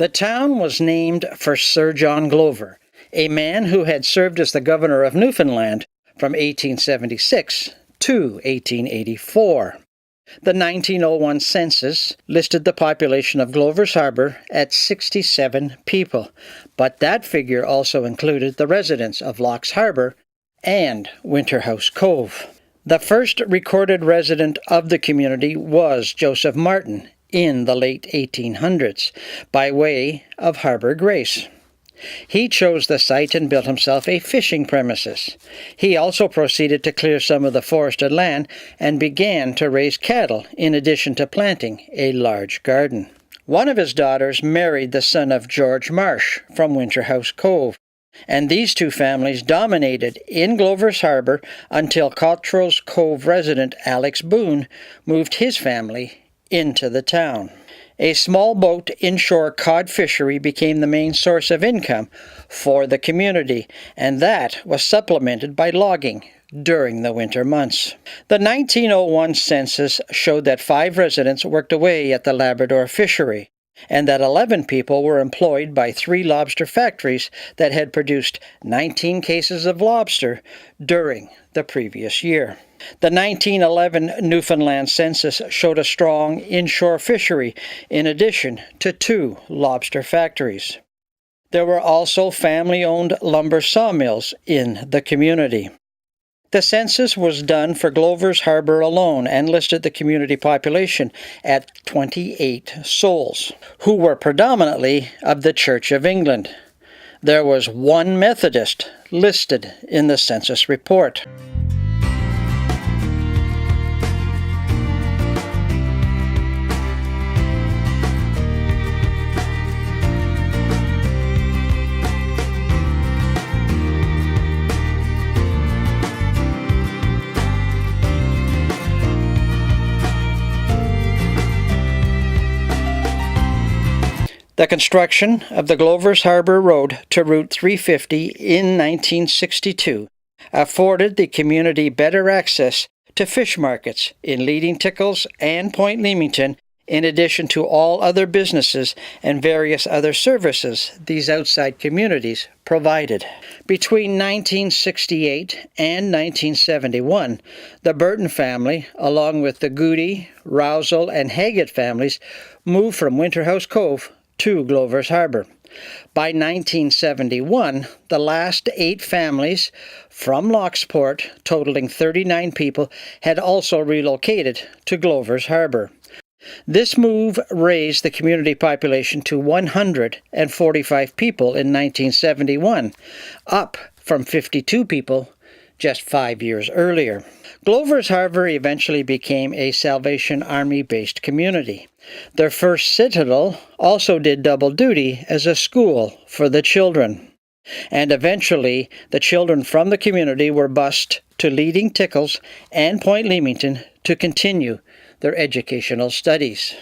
The town was named for Sir John Glover, a man who had served as the governor of Newfoundland from 1876 to 1884. The 1901 census listed the population of Glover's Harbour at 67 people, but that figure also included the residents of Locks Harbour and Winterhouse Cove. The first recorded resident of the community was Joseph Martin in the late 1800s, by way of Harbour Grace. He chose the site and built himself a fishing premises. He also proceeded to clear some of the forested land and began to raise cattle in addition to planting a large garden. One of his daughters married the son of George Marsh from Winterhouse Cove, and these two families dominated in Glover's Harbour until Cottrell's Cove resident Alex Boone moved his family into the town. A small boat inshore cod fishery became the main source of income for the community, and that was supplemented by logging during the winter months. The 1901 census showed that 5 residents worked away at the Labrador fishery, and that 11 people were employed by 3 lobster factories that had produced 19 cases of lobster during the previous year. The 1911 Newfoundland census showed a strong inshore fishery in addition to 2 lobster factories. There were also family-owned lumber sawmills in the community. The census was done for Glover's Harbour alone and listed the community population at 28 souls, who were predominantly of the Church of England. There was 1 Methodist listed in the census report. The construction of the Glover's Harbour Road to Route 350 in 1962 afforded the community better access to fish markets in Leading Tickles and Point Leamington, in addition to all other businesses and various other services these outside communities provided. Between 1968 and 1971, the Burton family, along with the Goody, Rousel, and Haggett families, moved from Winterhouse Cove to Glover's Harbour. By 1971, the last 8 families from Lockesporte, totaling 39 people, had also relocated to Glover's Harbour. This move raised the community population to 145 people in 1971, up from 52 people just 5 years earlier. Glover's Harbour eventually became a Salvation Army-based community. Their first citadel also did double duty as a school for the children. And eventually, the children from the community were bused to Leading Tickles and Point Leamington to continue their educational studies.